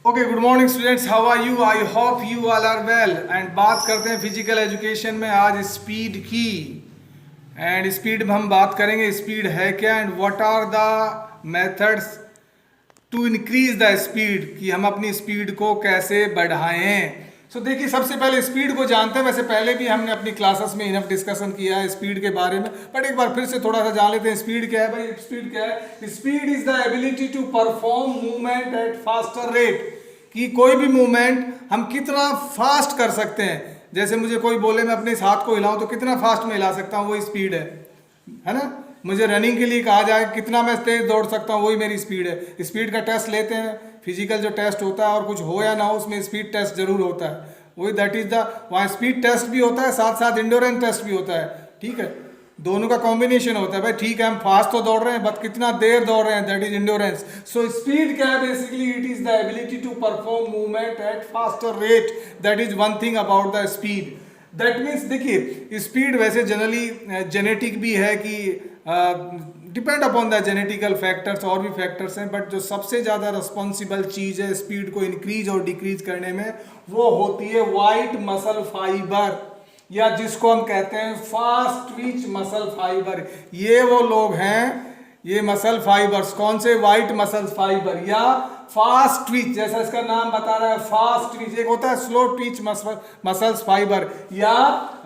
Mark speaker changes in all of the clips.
Speaker 1: Okay, good morning students, how are you? I hope you all are well. And बात करते हैं physical education में आज speed की। एंड स्पीड में हम बात करेंगे स्पीड है क्या and what are the methods to increase the speed, कि हम अपनी स्पीड को कैसे बढ़ाएं। देखिए, सबसे पहले स्पीड को जानते हैं। वैसे पहले भी हमने अपनी क्लासेस में इनफ डिस्कशन किया है स्पीड के बारे में, बट एक बार फिर से थोड़ा सा जान लेते हैं स्पीड क्या है। भाई स्पीड क्या है? Speed is the ability to perform movement at faster rate, कि कोई भी मूवमेंट हम कितना फास्ट कर सकते हैं। जैसे मुझे कोई बोले मैं अपने इस हाथ को हिलाऊं तो कितना फास्ट में हिला सकता हूं, वही स्पीड है ना। मुझे रनिंग के लिए कहा जाए कितना मैं तेज दौड़ सकता हूँ, वही मेरी स्पीड है। स्पीड का टेस्ट लेते हैं, फिजिकल जो टेस्ट होता है, और कुछ हो या ना हो उसमें स्पीड टेस्ट जरूर होता है। वही दैट इज द, वहाँ स्पीड टेस्ट भी होता है, साथ साथ इंडोरेंस टेस्ट भी होता है। ठीक है, दोनों का कॉम्बिनेशन होता है। भाई ठीक है, हम फास्ट तो दौड़ रहे हैं बट कितना देर दौड़ रहे हैं, that is endurance. So speed क्या है? Basically it is the ability to perform movement at faster rate, that is one thing about the speed. That means देखिए, स्पीड वैसे जनरली जेनेटिक भी है, कि depend upon the genetical factors, और भी factors हैं, बट जो सबसे ज़्यादा रिस्पॉन्सिबल चीज़ है स्पीड को इंक्रीज और डिक्रीज करने में, वो होती है वाइट मसल फाइबर, या जिसको हम कहते हैं फास्ट ट्विच मसल फाइबर। ये वो लोग हैं, ये मसल फाइबर्स, कौन से? वाइट मसल फाइबर या फास्ट ट्विच, जैसा इसका नाम बता रहा है फास्ट ट्विच। एक होता है स्लो ट्विच मसल्स फाइबर या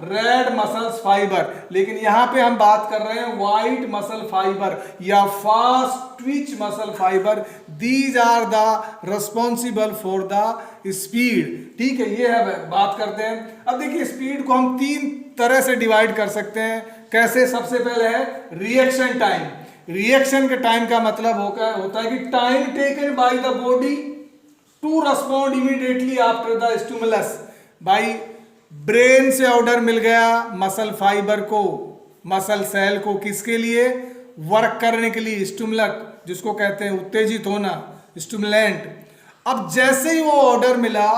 Speaker 1: रेड मसल्स फाइबर, लेकिन यहां पे हम बात कर रहे हैं वाइट मसल फाइबर या fast twitch muscle fibre. These are the responsible for the speed. ठीक है, ये है, बात करते हैं। अब देखिए, स्पीड को हम तीन तरह से डिवाइड कर सकते हैं। कैसे? सबसे पहले है रिएक्शन टाइम। रिएक्शन के टाइम का मतलब होता है कि time taken by the body to respond immediately after the stimulus. भाई ब्रेन से ऑर्डर मिल गया मसल फाइबर को, मसल सेल को, किसके लिए? वर्क करने के लिए, स्टिमुलस जिसको कहते हैं उत्तेजित होना, स्टिमुलेंट। अब जैसे ही वो ऑर्डर मिला,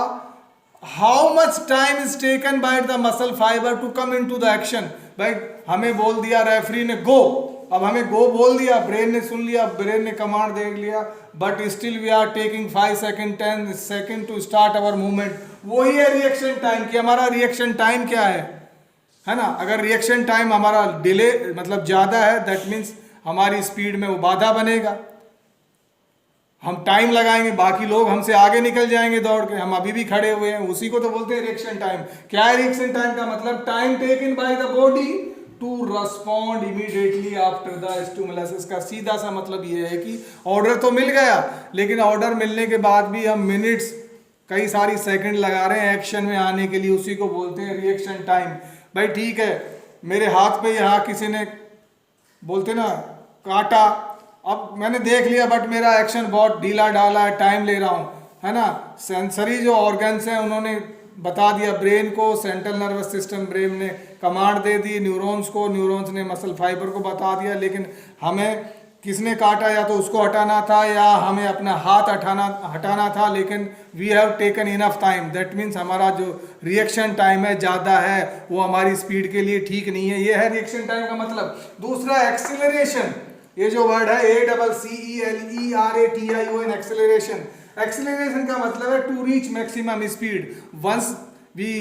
Speaker 1: how much time is taken by the muscle fibre to come into the action. भाई हमें बोल दिया रेफरी ने गो, अब हमें गो बोल दिया, ब्रेन ने सुन लिया, ब्रेन ने कमांड दे लिया, but still we are taking 5 second 10 second to start our movement. वही है रिएक्शन टाइम, कि हमारा रिएक्शन टाइम क्या है ना। अगर रिएक्शन टाइम हमारा डिले मतलब ज्यादा है, दैट मीन्स हमारी स्पीड में वो बाधा बनेगा, हम टाइम लगाएंगे, बाकी लोग हमसे आगे निकल जाएंगे दौड़ के, हम अभी भी खड़े हुए हैं, उसी को तो बोलते हैं रिएक्शन टाइम। क्या है रिएक्शन टाइम का मतलब? Time taken by the body to respond immediately after the stimulus. इसका सीधा सा मतलब ये है कि ऑर्डर तो मिल गया, लेकिन ऑर्डर मिलने के बाद भी हम मिनट्स, कई सारी सेकंड लगा रहे हैं एक्शन में आने के लिए, उसी को बोलते हैं रिएक्शन टाइम। भाई ठीक है, मेरे हाथ पे यहाँ किसी ने बोलते ना काटा, अब मैंने देख लिया बट मेरा एक्शन बहुत ढीला ढाला है, टाइम ले रहा हूँ, है ना। सेंसरी जो ऑर्गन्स हैं उन्होंने बता दिया ब्रेन को, सेंट्रल नर्वस सिस्टम, ब्रेन ने कमांड दे दी न्यूरॉन्स को, न्यूरॉन्स ने मसल फाइबर को बता दिया, लेकिन हमें किसने काटा? या तो उसको हटाना था या हमें अपना हाथ हटाना था, लेकिन we have taken enough time. That means हमारा जो रिएक्शन टाइम है ज़्यादा है, वो हमारी स्पीड के लिए ठीक नहीं है। ये है रिएक्शन टाइम का मतलब। दूसरा एक्सीलरेशन, ये जो वर्ड है ACCELERATION, एक्सेलरेशन। एक्सेलरेशन का मतलब है to reach maximum speed once we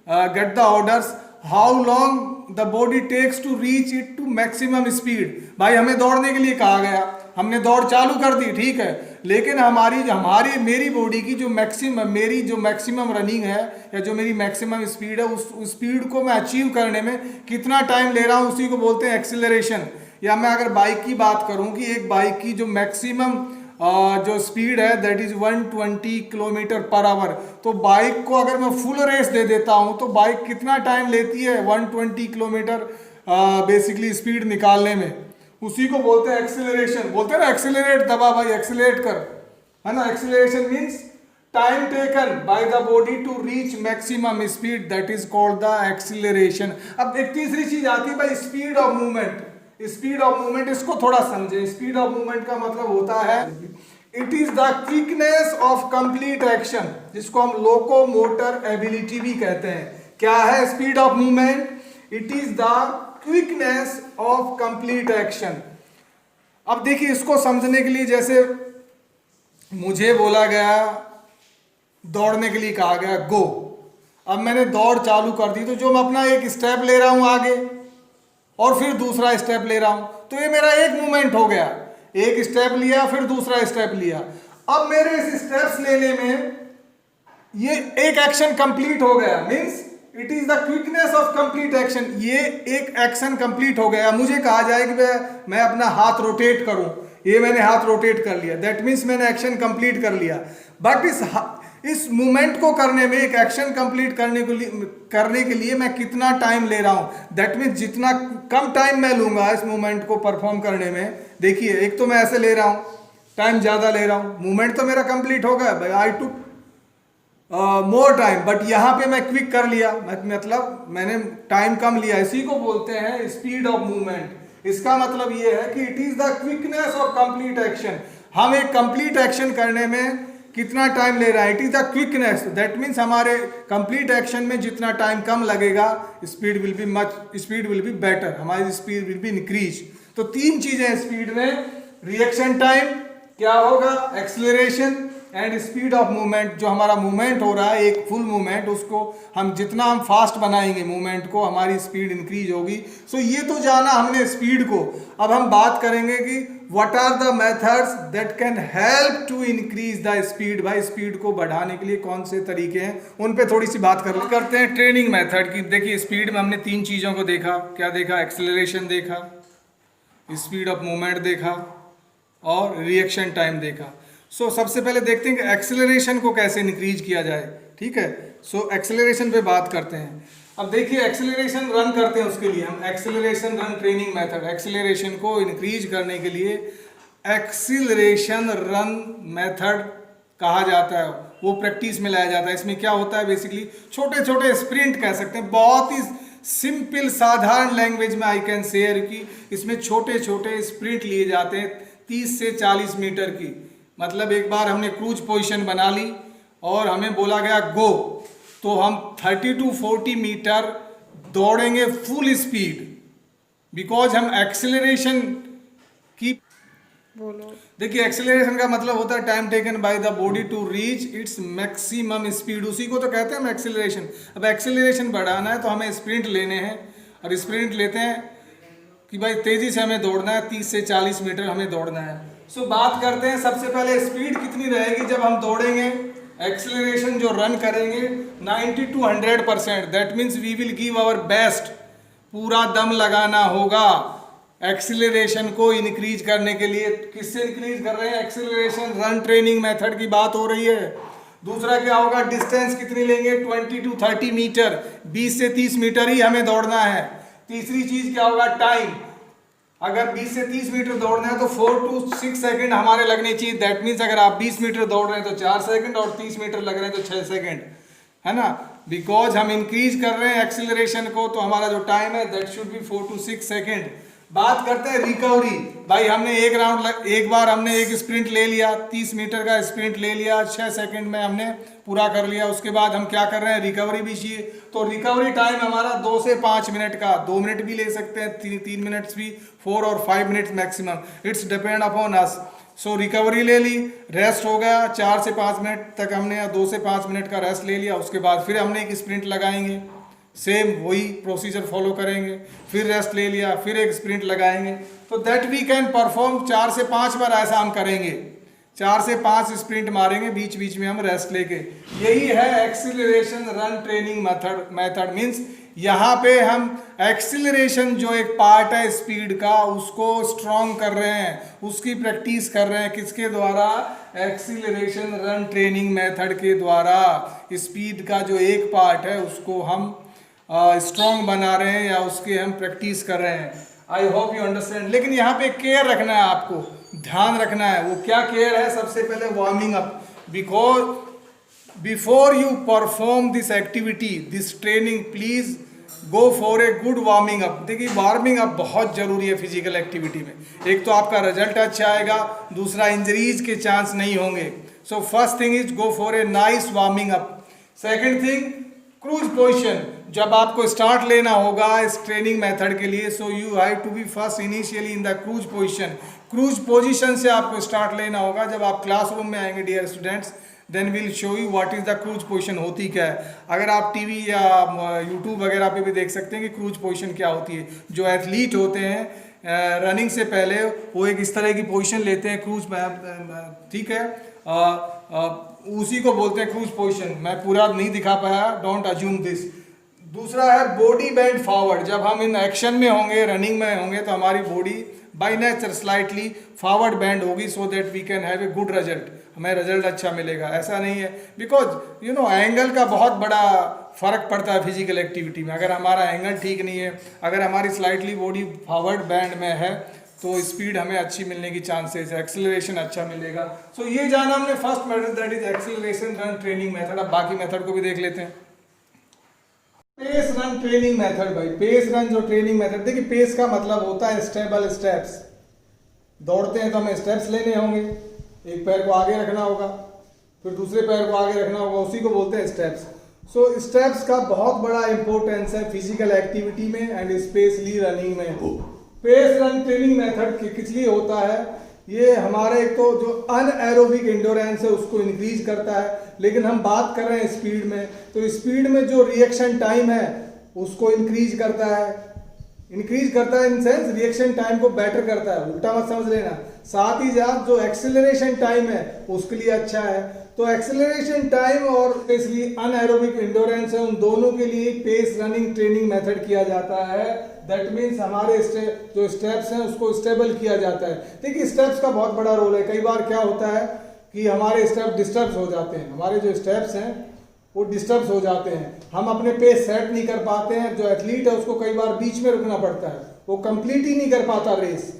Speaker 1: get the orders, how long the body takes to reach it to maximum speed. भाई हमें दौड़ने के लिए कहा गया, हमने दौड़ चालू कर दी, ठीक है, लेकिन हमारी मेरी बॉडी की जो मेरी जो मैक्सिमम रनिंग है या जो मेरी मैक्सिमम स्पीड है, उस स्पीड को मैं अचीव करने में कितना टाइम ले रहा हूँ, उसी को बोलते हैं एक्सेलरेशन। या मैं अगर बाइक की बात करूं कि एक बाइक की जो मैक्सिमम जो स्पीड है that is 120 kilometre per hour, तो बाइक को अगर मैं फुल रेस दे देता हूं तो बाइक कितना टाइम लेती है 120 किलोमीटर बेसिकली स्पीड निकालने में, उसी को बोलते हैं एक्सेलरेशन। बोलते हैं ना एक्सेलरेट, दबा भाई एक्सेलरेट कर, है ना। Acceleration means time taken by the body to reach maximum speed, that is called the acceleration. अब एक तीसरी चीज आती है भाई speed of movement. Speed of movement, इसको थोड़ा समझें। स्पीड ऑफ मूवमेंट का मतलब होता है it is the quickness of complete action, जिसको हम लोकोमोटर एबिलिटी भी कहते हैं। क्या है speed of movement? It is the quickness of complete action. अब देखिए, इसको समझने के लिए जैसे मुझे बोला गया दौड़ने के लिए कहा गया गो। अब मैंने दौड़ चालू कर दी, तो जो मैं अपना एक स्टेप ले रहा हूं आगे और फिर दूसरा स्टेप ले रहा हूं, तो ये मेरा एक मूवमेंट हो गया। एक स्टेप लिया फिर दूसरा स्टेप लिया। अब मेरे इस स्टेप्स लेने में ये एक एक्शन कंप्लीट हो गया, means it is the quickness of complete action. ये एक एक्शन कंप्लीट हो गया। मुझे कहा जाए कि मैं अपना हाथ रोटेट करूं, ये मैंने हाथ रोटेट कर लिया, दैट मीन्स मैंने एक्शन कंप्लीट कर लिया। बट इस मूवमेंट को करने में, एक एक्शन कंप्लीट करने के लिए मैं कितना टाइम ले रहा हूं, दैट मीन्स जितना कम टाइम मैं लूंगा इस मूवमेंट को परफॉर्म करने में। देखिए, एक तो मैं ऐसे ले रहा हूं, टाइम ज्यादा ले रहा हूं, मूवमेंट तो मेरा कंप्लीट हो गया, आई टुक मोर टाइम, बट यहां पे मैं क्विक कर लिया, मतलब मैंने टाइम कम लिया। इसी को बोलते हैं स्पीड ऑफ मूवमेंट। इसका मतलब ये है कि it is the quickness of complete action. हम एक कंप्लीट एक्शन करने में कितना टाइम ले रहा है, it is the quickness, that means हमारे कंप्लीट एक्शन में जितना टाइम कम लगेगा, स्पीड विल बी बेटर, हमारी स्पीड विल बी इंक्रीज। तो तीन चीजें स्पीड में, रिएक्शन टाइम क्या होगा, acceleration and speed of movement. जो हमारा मूवमेंट हो रहा है एक फुल मूवमेंट, उसको हम जितना हम फास्ट बनाएंगे मूवमेंट को, हमारी स्पीड इंक्रीज होगी। सो ये तो जाना हमने स्पीड को। अब हम बात करेंगे कि what are the methods that can help to increase the speed. भाई स्पीड को बढ़ाने के लिए कौन से तरीके हैं, उन पे थोड़ी सी बात करते हैं। ट्रेनिंग मेथड की। देखिए, स्पीड में हमने तीन चीजों को देखा। क्या देखा? एक्सेलरेशन देखा, स्पीड ऑफ मूवमेंट देखा और रिएक्शन टाइम देखा। सो सबसे पहले देखते हैं कि एक्सेलरेशन को कैसे इंक्रीज किया जाए। ठीक है, सो एक्सेलरेशन पे बात करते हैं। अब देखिए, एक्सेलरेशन रन करते हैं, उसके लिए हम acceleration run training method. Acceleration को इंक्रीज करने के लिए एक्सेलरेशन रन मेथड कहा जाता है, वो प्रैक्टिस में लाया जाता है। इसमें क्या होता है, बेसिकली छोटे छोटे स्प्रिंट कह सकते हैं, बहुत ही सिंपल साधारण लैंग्वेज में आई कैन शेयर कि इसमें छोटे छोटे स्प्रिंट लिए जाते हैं 30 से 40 मीटर की। मतलब एक बार हमने क्रूज पोजीशन बना ली और हमें बोला गया गो, तो हम 30 to 40 मीटर दौड़ेंगे फुल स्पीड, बिकॉज हम एक्सेलरेशन की। देखिए, एक्सेलरेशन का मतलब होता है time taken by the body to reach its maximum speed, उसी को तो कहते हैं हम एक्सेलरेशन। अब एक्सेलरेशन बढ़ाना है तो हमें स्प्रिंट लेने हैं, और स्प्रिंट लेते हैं कि भाई तेजी से हमें दौड़ना है, 30 से 40 मीटर हमें दौड़ना है। सो बात करते हैं सबसे पहले स्पीड कितनी रहेगी जब हम दौड़ेंगे। एक्सेलरेशन जो रन करेंगे 90 to 100%, that means we will give our best, पूरा दम लगाना होगा एक्सेलरेशन को इंक्रीज करने के लिए। किससे इंक्रीज कर रहे हैं? एक्सेलरेशन रन ट्रेनिंग मेथड की बात हो रही है। दूसरा क्या होगा, डिस्टेंस कितनी लेंगे, 20 to 30 मीटर, 20 से 30 मीटर ही हमें दौड़ना है। तीसरी चीज क्या होगा, टाइम। अगर 20 से 30 मीटर दौड़ना है तो 4 to 6 सेकंड हमारे लगने चाहिए, दैट मीन्स अगर आप 20 मीटर दौड़ रहे हैं तो 4 सेकंड और 30 मीटर लग रहे हैं तो 6 सेकंड, है ना। बिकॉज हम इंक्रीज कर रहे हैं एक्सेलरेशन को, तो हमारा जो टाइम है that should be 4 to 6 second. बात करते हैं रिकवरी। भाई हमने एक बार हमने एक स्प्रिंट ले लिया, 30 मीटर का स्प्रिंट ले लिया, 6 सेकंड में हमने पूरा कर लिया। उसके बाद हम क्या कर रहे हैं, रिकवरी भी चाहिए। तो रिकवरी टाइम हमारा 2 से 5 मिनट का, 2 मिनट भी ले सकते हैं, 3 मिनट्स भी, 4 और 5 minutes maximum, it's depend upon us. So recovery ले ली, रेस्ट हो गया 4 से 5 मिनट तक हमने, 2 से 5 मिनट का रेस्ट ले लिया। उसके बाद फिर हमने एक स्प्रिंट लगाएंगे, सेम वही प्रोसीजर फॉलो करेंगे, फिर रेस्ट ले लिया, फिर एक स्प्रिंट लगाएंगे। तो दैट वी कैन परफॉर्म 4 से 5 बार ऐसा हम करेंगे, 4 से 5 स्प्रिंट मारेंगे, बीच बीच में हम रेस्ट लेके। यही है acceleration run training method means यहाँ पे हम एक्सीलरेशन जो एक पार्ट है स्पीड का, उसको स्ट्रॉन्ग कर रहे हैं, उसकी प्रैक्टिस कर रहे हैं। किसके द्वारा? एक्सीलरेशन रन ट्रेनिंग मेथड के द्वारा। स्पीड का जो एक पार्ट है उसको हम स्ट्रॉन्ग बना रहे हैं या उसके हम प्रैक्टिस कर रहे हैं। आई होप यू अंडरस्टैंड। लेकिन यहाँ पे केयर रखना है, आपको ध्यान रखना है। वो क्या केयर है? सबसे पहले warming up, before you perform this activity, this training, please go for a good warming up. देखिए, वार्मिंग अप बहुत जरूरी है फिजिकल एक्टिविटी में। एक तो आपका रिजल्ट अच्छा आएगा, दूसरा इंजरीज के चांस नहीं होंगे। So first thing is go for a nice warming up. Second thing, cruise position. जब आपको स्टार्ट लेना होगा इस ट्रेनिंग मेथड के लिए, so you have to be first initially in the crouch position. Crouch position से आपको स्टार्ट लेना होगा। जब आप क्लासरूम में आएंगे dear students, then will show you what is the crouch position होती क्या है। अगर आप टीवी या यूट्यूब वगैरह पे भी देख सकते हैं कि क्रूज पोजीशन क्या होती है। जो एथलीट होते हैं रनिंग से पहले वो एक इस तरह की पोजीशन लेते हैं क्रूज, ठीक है, उसी को बोलते हैं क्रूज पोजीशन। मैं पूरा नहीं दिखा पाया, डोंट अज्यूम दिस। दूसरा है बॉडी बेंड फॉरवर्ड। जब हम इन एक्शन में होंगे, रनिंग में होंगे, तो हमारी body by nature slightly forward bend होगी so that we can have a good result, हमें रिजल्ट अच्छा मिलेगा। ऐसा नहीं है, बिकॉज यू नो एंगल का बहुत बड़ा फर्क पड़ता है फिजिकल एक्टिविटी में। अगर हमारा एंगल ठीक नहीं है, अगर हमारी स्लाइटली बॉडी फॉरवर्ड बैंड में है, तो स्पीड हमें अच्छी मिलने की चांसेस है, एक्सेलरेशन अच्छा मिलेगा। सो ये जाना हमने first method, that is acceleration run training method. अब बाकी मेथड को भी देख लेते हैं। Pace run training method. भाई पेस रन जो ट्रेनिंग मेथड, देखिए पेस का मतलब होता है स्टेबल स्टेप्स। दौड़ते हैं तो हमें स्टेप्स लेने होंगे, एक पैर को आगे रखना होगा, फिर दूसरे पैर को आगे रखना होगा, उसी को बोलते हैं स्टेप्स। सो स्टेप्स का बहुत बड़ा इंपॉर्टेंस है फिजिकल एक्टिविटी में एंड स्पेशली रनिंग में। पेस रन ट्रेनिंग मेथड किस लिए होता है? ये हमारे एक तो जो अनएरोबिक एंडोरेंस है उसको इंक्रीज करता है, लेकिन हम बात कर रहे हैं स्पीड में, तो स्पीड में जो रिएक्शन टाइम है उसको इंक्रीज करता है। इंक्रीज करता है इन सेंस रिएक्शन टाइम को बेटर करता है, उल्टा मत समझ लेना। साथ ही साथ जो एक्सेलरेशन टाइम है उसके लिए अच्छा है। तो एक्सेलरेशन टाइम और स्पेशली अनएरोबिक एंडोरेंस है, उन दोनों के लिए पेस रनिंग ट्रेनिंग मेथड किया जाता है। दैट मीन्स हमारे जो स्टेप्स हैं उसको स्टेबल किया जाता है। देखिए स्टेप्स का बहुत बड़ा रोल है। कई बार क्या होता है कि हमारे स्टेप डिस्टर्ब हो जाते हैं, हमारे जो स्टेप्स हैं वो डिस्टर्ब हो जाते हैं, हम अपने पेस सेट नहीं कर पाते हैं। जो एथलीट है उसको कई बार बीच में रुकना पड़ता है, वो कंप्लीट ही नहीं कर पाता रेस।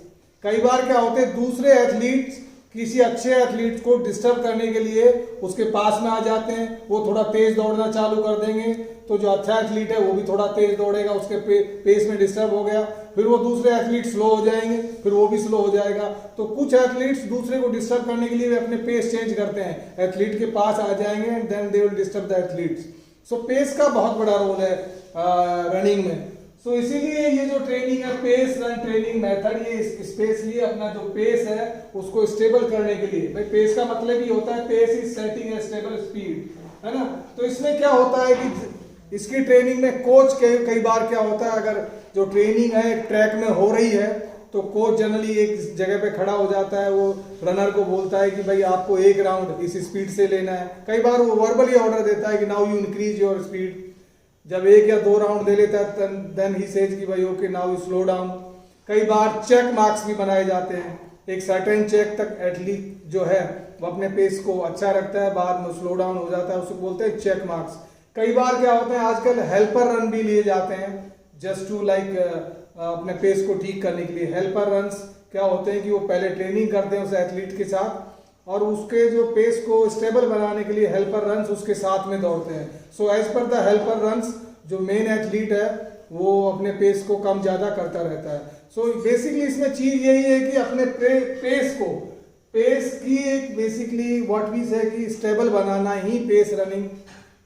Speaker 1: कई बार क्या होते हैं दूसरे एथलीट्स किसी अच्छे एथलीट को डिस्टर्ब करने के लिए उसके पास में आ जाते हैं, वो थोड़ा तेज दौड़ना चालू कर देंगे, तो जो अच्छा एथलीट है वो भी थोड़ा तेज दौड़ेगा, उसके पेस में डिस्टर्ब हो गया, फिर वो दूसरे एथलीट स्लो हो जाएंगे, फिर वो भी स्लो हो जाएगा। तो कुछ एथलीट्स दूसरे को डिस्टर्ब करने के लिए वे अपने पेस चेंज करते हैं, एथलीट के पास आ जाएंगे and then they will disturb the athletes. So pace का बहुत बड़ा रोल है रनिंग में। सो इसीलिए ये जो ट्रेनिंग है पेस रन ट्रेनिंग मेथड, ये स्पेशली अपना जो पेस है उसको स्टेबल करने के लिए। भाई पेस का मतलब ही होता है pace is setting a stable speed, है ना। तो इसमें क्या होता है कि इसकी ट्रेनिंग में कोच के कई बार क्या होता है, अगर जो ट्रेनिंग है ट्रैक में हो रही है तो कोच जनरली एक जगह पे खड़ा हो जाता है, वो रनर को बोलता है कि भाई आपको एक राउंड इस स्पीड से लेना है। कई बार वो वर्बली ऑर्डर देता है कि now you increase your speed. जब एक या दो राउंड दे लेता है देन ही सेज कि भाई okay now you slow down. कई बार चेक मार्क्स भी बनाए जाते हैं, एक सर्टेन चेक तक एथलीट जो है वो अपने पेस को अच्छा रखता है, बाद में स्लो डाउन हो जाता है, उसको बोलते हैं चेक मार्क्स। कई बार क्या होते हैं आजकल हेल्पर रन भी लिए जाते हैं जस्ट टू लाइक अपने पेस को ठीक करने के लिए। हेल्पर रन्स क्या होते हैं कि वो पहले ट्रेनिंग करते हैं उस एथलीट के साथ और उसके जो पेस को स्टेबल बनाने के लिए हेल्पर रन्स उसके साथ में दौड़ते हैं। So as per the helper runs जो मेन एथलीट है वो अपने पेस को कम ज्यादा करता रहता है। सो बेसिकली इसमें चीज यही है कि अपने पेस की एक बेसिकली व्हाट वी से कि स्टेबल बनाना ही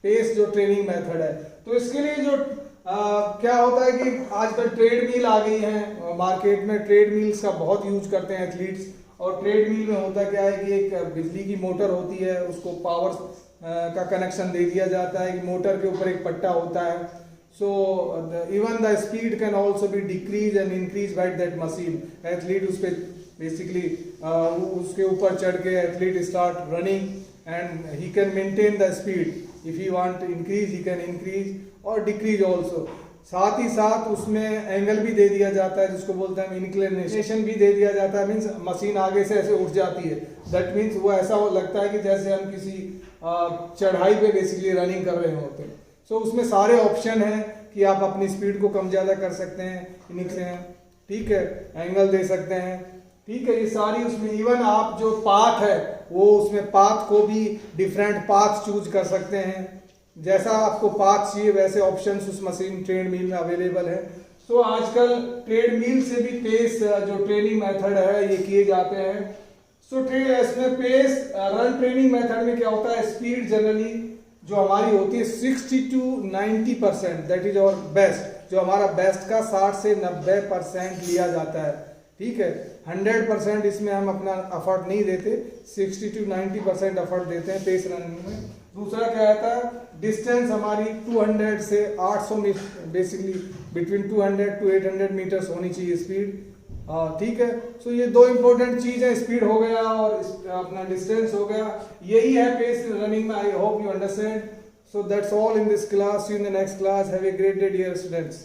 Speaker 1: पेस जो ट्रेनिंग मेथड है। तो इसके लिए जो क्या होता है कि आजकल ट्रेडमिल आ गई है मार्केट में, ट्रेडमिल्स का बहुत यूज करते हैं एथलीट्स। और ट्रेडमिल में होता क्या है कि एक बिजली की मोटर होती है, उसको पावर का कनेक्शन दे दिया जाता है कि मोटर के ऊपर एक पट्टा होता है। So even the speed can also be decrease and increase by that machine. Athlete उस पर बेसिकली उसके ऊपर चढ़ के athlete start running and he can maintain the speed. If he want increase he can increase और decrease also. साथ ही साथ उसमें एंगल भी दे दिया जाता है जिसको बोलते हैं इंक्लिनेशन भी दे दिया जाता है। मीन्स मशीन आगे से ऐसे उठ जाती है, दैट मीन्स वो ऐसा लगता है कि जैसे हम किसी चढ़ाई पे बेसिकली रनिंग कर रहे होते हैं। सो उसमें सारे ऑप्शन हैं कि आप अपनी स्पीड को कम ज़्यादा कर सकते हैं, ठीक है, एंगल दे सकते हैं, ठीक है, ये सारी उसमें। इवन आप जो पाथ है वो उसमें पाथ को भी डिफरेंट पाथ चूज कर सकते हैं, जैसा आपको पाथ चाहिए वैसे ऑप्शंस उस मशीन ट्रेडमिल में अवेलेबल है। सो आजकल ट्रेडमिल से भी पेस जो ट्रेनिंग मेथड है ये किए जाते हैं। सो इसमें पेस रन ट्रेनिंग मेथड में क्या होता है, स्पीड जनरली जो हमारी होती है 60 to 90%, that is our best. जो हमारा बेस्ट का 60 से 90% लिया जाता है, ठीक है। 100% इसमें हम अपना एफर्ट नहीं देते, 60 to 90% एफर्ट देते हैं पेस रनिंग में। दूसरा क्या आता है, डिस्टेंस हमारी 200 से 800 बेसिकली बिटवीन 200 to 800 मीटर्स होनी चाहिए स्पीड। ठीक है, सो ये दो इंपॉर्टेंट चीज है, स्पीड हो गया और अपना डिस्टेंस हो गया, यही है पेस रनिंग में। I hope you understand. So that's all in this class, see you in the next class, have a great day dear students.